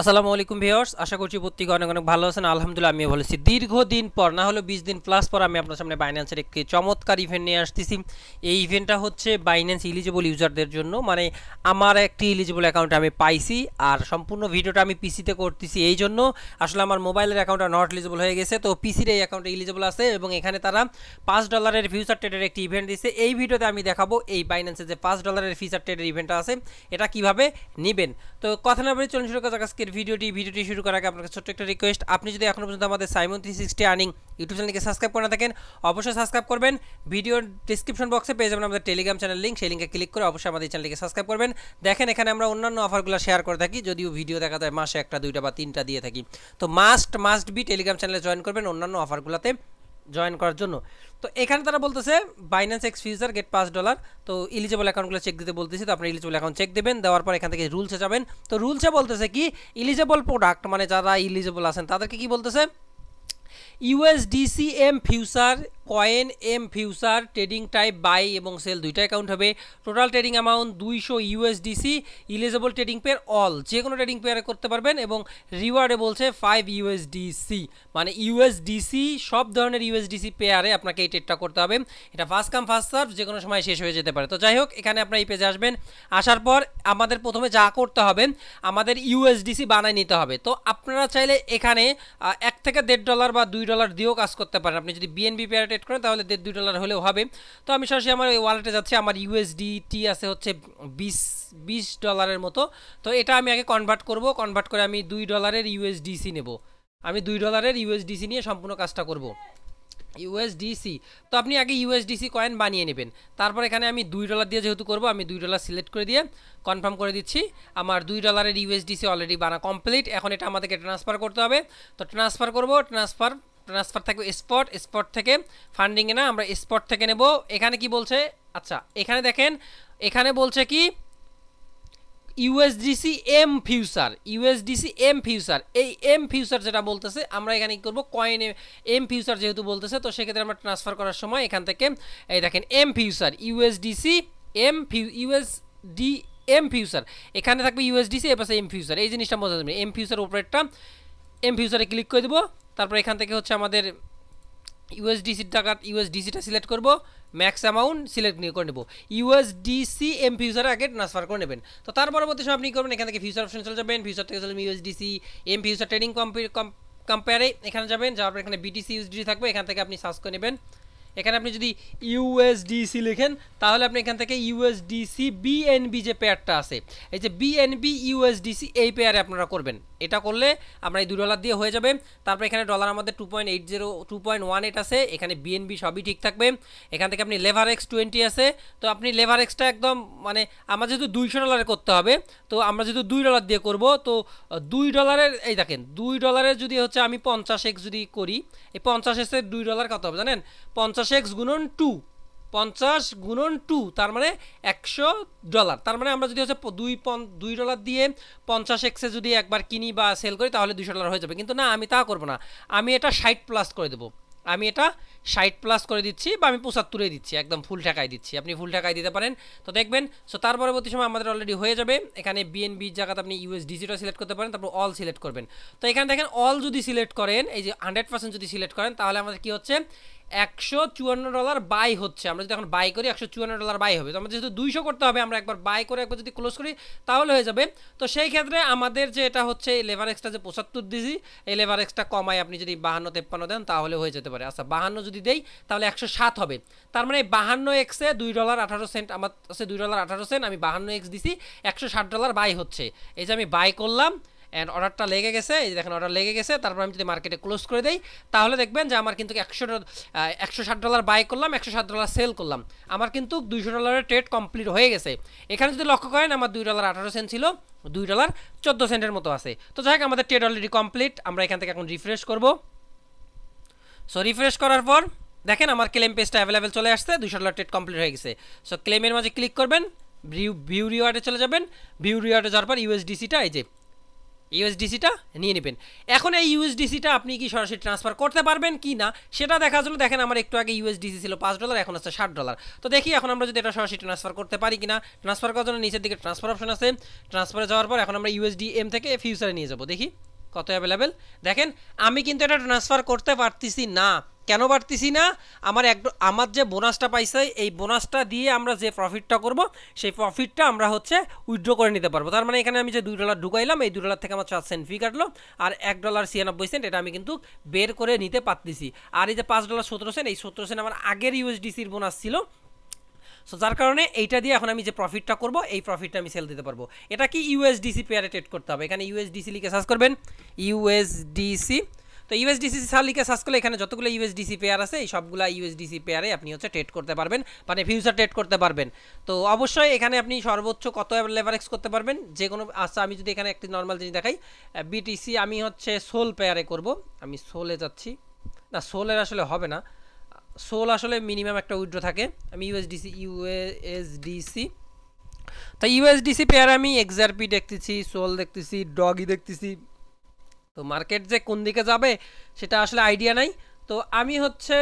আসসালামু আলাইকুম ভিউয়ার্স, আশা করছি প্রত্যেকে অনেক অনেক ভালো আছেন। আলহামদুলিল্লাহ আমিও ভালো আছি। দীর্ঘদিন পর, না হলো 20 দিন প্লাস পর আমি আপনার সামনে বাইন্যান্সের একটি চমৎকার ইভেন্ট নিয়ে আসতেছি। এই ইভেন্টটা হচ্ছে বাইন্যান্স ইলিজিবল ইউজারদের জন্য, মানে আমার একটি ইলিজিবল অ্যাকাউন্ট আমি পাইছি, আর সম্পূর্ণ ভিডিওটা আমি পিসিতে করতেছি। এই জন্য আসলে আমার মোবাইলের অ্যাকাউন্টটা নট ইলিজিবল হয়ে গেছে, তো পিসির এই অ্যাকাউন্টে ইলিজিবল আছে এবং এখানে তারা $5 ফিউচার ট্রেডের একটি ইভেন্ট দিচ্ছে। এই ভিডিওতে আমি দেখাবো এই বাইন্যান্সের যে $5 ফিউচার ট্রেডের ইভেন্টটা আছে এটা কিভাবে নেবেন। তো কথা না বলে চলুন শুরু করা যাক আজকের ভিডিওটি শুরু করার আগে আপনাকে ছোট্ট একটা রিকোয়েস্ট, আপনি যদি এখনো পর্যন্ত আমাদের সাইমন 360 আর্নিং ইউটিউব চ্যানেলকে সাবস্ক্রাইব করে না থাকেন অবশ্যই সাবস্ক্রাইব করবেন। ভিডিওর ডিসক্রিপশন বক্সে পেয়ে যাবেন আমাদের টেলিগ্রাম চ্যানেল লিঙ্ক, সেই লিঙ্কে ক্লিক করে অবশ্যই আমাদের চ্যানেলকে সাবস্ক্রাইব করবেন। দেখেন এখানে আমরা অন্যান্য অফারগুলো শেয়ার করে থাকি, যদিও ভিডিও দেখা যায় মাসে একটা দুইটা বা তিনটা দিয়ে থাকি। তো মাস্ট বি টেলিগ্রাম চ্যানেলে জয়েন করবেন অন্যান্য অফারগুলোতে জয়েন করার জন্য। তো এখানে তারা বলতেছে বাইন্যান্স এক্স ফিউচার গেট $5, তো ইলিজিবল অ্যাকাউন্টগুলো চেক দিতে বলতেছি। তো আপনি ইলিজিবল অ্যাকাউন্ট চেক দেবেন, দেওয়ার পর এখান থেকে রুলসে যাবেন। তো রুলসে বলতেছে কি, ইলিজিবল প্রোডাক্ট মানে যারা ইলিজিবল আছেন তাদেরকে কি বলতেছে, USDC M future, coin M future, trading type buy এবং সেল দুইটা অ্যাকাউন্ট হবে। Total trading amount 200 USDC, eligible trading pair all, যে কোনো ট্রেডিং পেয়ারে করতে পারবেন এবং রিওয়ার্ডে বলছে 5 ইউএসডিসি, মানে ইউএসডিসি সব ধরনের ইউএসডিসি পেয়ারে আপনাকে এই ট্রেডটা করতে হবে। এটা ফার্স্ট কাম ফার্স্ট সার্ভ, যে কোনো সময় শেষ হয়ে যেতে পারে। তো যাই হোক, এখানে আপনার এই পেজে আসবেন, আসার পর আমাদের প্রথমে যা করতে হবে আমাদের ইউএসডিসি বানায় নিতে হবে। তো আপনারা চাইলে এখানে $1 থেকে $1.5 বা $2 দিয়েও কাজ করতে পারেন। আপনি যদি বিএনবি পেয়ারে ট্রেড করেন তাহলে $1.5 হলেও হবে। তো আমি সরাসরি আমার ওই ওয়ালেটে যাচ্ছি, আমার ইউএসডিটি আছে হচ্ছে $20 মতো। তো এটা আমি আগে কনভার্ট করে আমি $2 ইউএসডিসি নেব। আমি $2 ইউএসডিসি নিয়ে সম্পূর্ণ কাজটা করব। ইউএসডিসি, তো আপনি আগে ইউএসডিসি কয়েন বানিয়ে নেবেন। তারপর এখানে আমি $2 দিয়ে যেহেতু করব, আমি $2 সিলেক্ট করে দিয়ে কনফার্ম করে দিচ্ছি। আমার $2 ইউএসডিসি অলরেডি বানা কমপ্লিট। এখন এটা আমাদেরকে ট্রান্সফার করতে হবে। তো ট্রান্সফার করব, ট্রান্সফার থাকবে স্পট থেকে ফান্ডিংয়ে না, আমরা স্পট থেকে নেব। এখানে কি বলছে, আচ্ছা এখানে দেখেন, এখানে বলছে কি ইউএসডিসি এম ফিউচার, এই এম ফিউচার যেটা বলতেছে আমরা এখানে কি করবো, কয়েন এম ফিউচার যেহেতু বলতেছে, তো সেক্ষেত্রে আমরা ট্রান্সফার করার সময় এখান থেকে এই দেখেন M future USDC USD M future, এখানে থাকবে ইউএসডিসি এর পাশে এম ফিউচার, এই জিনিসটা বোঝা যাবে। এম ফিউচার উপরেরটা, এম ফিউচারে ক্লিক করে দেবো। তারপর এখান থেকে হচ্ছে আমাদের ইউএসডিসিটা সিলেক্ট করব, ম্যাক্স অ্যামাউন্ট সিলেক্ট করে নেব। ইউএসডিসি এম ফিউচারে আগে ট্রান্সফার করে নেবেন। তো তার পরবর্তী সময় আপনি করবেন, এখান থেকে ফিউচার অপশন চলে যাবেন, ফিউচার থেকে চলে ইউএসডিসি এম ফিউচার ট্রেডিং কম্পেয়ারে এখানে যাবেন, যাওয়ার পর এখানে বিটিসি ইউএসডিসি থাকবে, এখান থেকে আপনি সার্চ করে নেবেন। এখানে আপনি যদি ইউএসডিসি লিখেন তাহলে আপনি এখান থেকে ইউএসডিসি বিএনবি যে পেয়ারটা আছে, এই যে বিএনবি ইউএসডিসি এই পেয়ারে আপনারা করবেন। এটা করলে আমরা এই $2 দিয়ে হয়ে যাবে। তারপর এখানে ডলার আমাদের 2.18 আছে, এখানে বিএনবি সবই ঠিক থাকবে। এখান থেকে আপনি লেভার এক্স 20 আছে, তো আপনি লেভার এক্সটা একদম মানে আমার যেহেতু $200 করতে হবে, তো আমরা যেহেতু $2 দিয়ে করব, তো $2 এই দেখেন $2 যদি হচ্ছে আমি 50x যদি করি, এই 50x এর $2 কত হবে জানেন, 50x গুণন 2, 50 গুণন 2 তার মানে $100। তার মানে আমরা যদি হচ্ছে $2 দিয়ে 50x যদি একবার কিনি বা সেল করি তাহলে $200 হয়ে যাবে। কিন্তু না, আমি তা করব না, আমি এটা 60+ করে দেবো। আমি এটা 60+ করে দিচ্ছি, বা আমি 75 দিচ্ছি, একদম ফুল টাকায় দিচ্ছি। আপনি ফুল টাকায় দিতে পারেন। তো দেখবেন, সো তার পরবর্তী সময় আমাদের অলরেডি হয়ে যাবে। এখানে বিএনবির জায়গাতে আপনি ইউএসডিসিটা সিলেক্ট করতে পারেন, তারপর অল সিলেক্ট করবেন। তো এখানে দেখেন অল যদি সিলেক্ট করেন, এই যে 100% যদি সিলেক্ট করেন তাহলে আমাদের কি হচ্ছে, $154 বাই হচ্ছে। আমরা যদি এখন বাই করি $154 বাই হবে। তো আমরা যেহেতু 200 করতে হবে, আমরা একবার বাই করে একবার যদি ক্লোজ করি তাহলে হয়ে যাবে। তো সেই ক্ষেত্রে আমাদের যে এটা হচ্ছে লেভার এক্সটা যে 75 দিয়েছি, এই লেভার এক্সটা কমায় আপনি যদি 52-53 দেন তাহলে হয়ে যেতে পারে। আচ্ছা 52 যদি দেই তাহলে 107 হবে। তার মানে 52x-এ $2.18 আমার আছে, $2.18 আমি 52x দিছি, $160 বাই হচ্ছে। এই যে আমি বাই করলাম অ্যান্ড অর্ডারটা লেগে গেছে, এই দেখেন অর্ডার লেগে গেছে। তারপর আমি যদি মার্কেটে ক্লোজ করে দেই তাহলে দেখবেন যে আমার কিন্তু $160 বাই করলাম, $107 সেল করলাম, আমার কিন্তু $200 ট্রেড কমপ্লিট হয়ে গেছে। এখানে যদি লক্ষ্য করেন আমার $2.18 ছিল, $2.14 মতো আছে। তো যাই হোক, আমাদের ট্রেড অলরেডি কমপ্লিট। আমরা এখান থেকে এখন রিফ্রেশ করব। সো রিফ্রেশ করার পর দেখেন আমার ক্লেম পেজটা অ্যাভেলেবেল চলে আসছে, $200 ট্রেড কমপ্লিট হয়ে গেছে। সো ক্লেমের মাঝে ক্লিক করবেন, ভিউ রিওয়ার্ডে চলে যাবেন। ভিউ রিওয়ার্ডে যাওয়ার পর ইউএসডিসিটা এই যে ইউএসডিসিটা নিয়ে নেবেন। এখন এই ইউএসডিসিটা আপনি কি সরাসরি ট্রান্সফার করতে পারবেন কি না সেটা দেখার জন্য দেখেন আমার একটু আগে ইউএসডিসি ছিল $5, এখন আছে $60। তো দেখি এখন আমরা যদি এটা সরাসরি ট্রান্সফার করতে পারি কিনা। ট্রান্সফার করার জন্য নিচের দিকে ট্রান্সফার অপশন আছে, ট্রান্সফারে যাওয়ার পর এখন আমরা ইউএসডিএম থেকে ফিউচারে নিয়ে যাব, দেখি কত অ্যাভেলেবেল। দেখেন আমি কিন্তু এটা ট্রান্সফার করতে পারতেছি না। কেন পারতেছি না? আমার যে বোনাসটা পাইছে এই বোনাসটা দিয়ে আমরা যে প্রফিটটা করব সেই প্রফিটটা আমরা হচ্ছে উইথড্র করে নিতে পারবো। তার মানে এখানে আমি যে $2 ঢুকাইলাম এই $2 থেকে আমার 4 সেন্ট ফি কাটলো আর $1.96 এটা আমি কিন্তু বের করে নিতে পারতেছি। আর এই যে $5.17 এই 17 সেন্ট আমার আগের ইউএসডিসির বোনাস ছিল। সো যার কারণে এইটা দিয়ে এখন আমি যে প্রফিটটা করব এই প্রফিটটা আমি সেল দিতে পারবো। এটা কি ইউএসডিসি পেয়ারে ট্রেড করতে হবে। এখানে ইউএসডিসি লিখে সার্চ করবেন, ইউএসডিসি। তো ইউএসডিসি লিখে সার্চ করলে এখানে যতগুলো ইউএসডিসি পেয়ার আছে এই সবগুলো ইউএসডিসি পেয়ারে আপনি হচ্ছে ট্রেড করতে পারবেন, মানে ফিউচার ট্রেড করতে পারবেন। তো অবশ্যই এখানে আপনি সর্বোচ্চ কত লেভারেজ করতে পারবেন যে কোনো। আচ্ছা আমি যদি এখানে একটি নর্মাল জিনিস দেখাই, বিটিসি আমি হচ্ছে সোল পেয়ারে করব। আমি সোলে যাচ্ছি, না সোলের আসলে হবে না, সোল আসলে মিনিমাম একটা উইথড্র থাকে। আমি ইউএসডিসি তো ইউএসডিসি পেয়ারে আমি এক্সআরপি দেখতেছি, সোল দেখতেছি, ডগি দেখতেছি। তো মার্কেট যে কোন দিকে যাবে সেটা আসলে আইডিয়া নাই। তো আমি হচ্ছে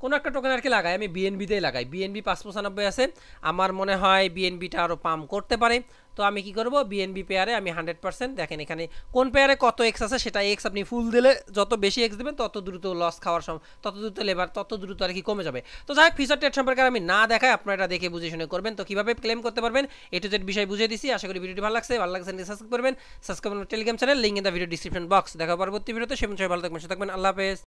কোনো একটা টোকেন আর কি লাগাই, আমি বিএনবিতেই লাগাই। বিএনবি 595 আছে, আমার মনে হয় বিএনবিটা আরও পাম্প করতে পারে। তো আমি কি করব, বিএনবি পেয়ারে আমি 100%, দেখেন এখানে কোন পেয়ারে কত এক্স আছে সেটা এক্স আপনি ফুল দিলে যত বেশি এক্স দেবেন তত দ্রুত লস খাওয়ার সময়, তত দ্রুত লেবার, তত দ্রুত আর কি কমে যাবে। তো যাই হোক ফিউচার ট্রেড সম্পর্কে আমি না দেখাই, আপনারা এটা দেখে বুঝে শুনে করবেন। তো কীভাবে ক্লেম করতে পারবেন এ টু জেড বিষয় বুঝিয়ে দিছি। আশা করি ভিডিওটি ভালো লাগছে সাবস্ক্রাইব করবেন, subscribe Telegram channel, link in the video description box. দেখা পরবর্তী ভিডিওতে, সে ভালো থাকবেন, সুস্থ থাকবেন, আল্লাহ হাফেজ।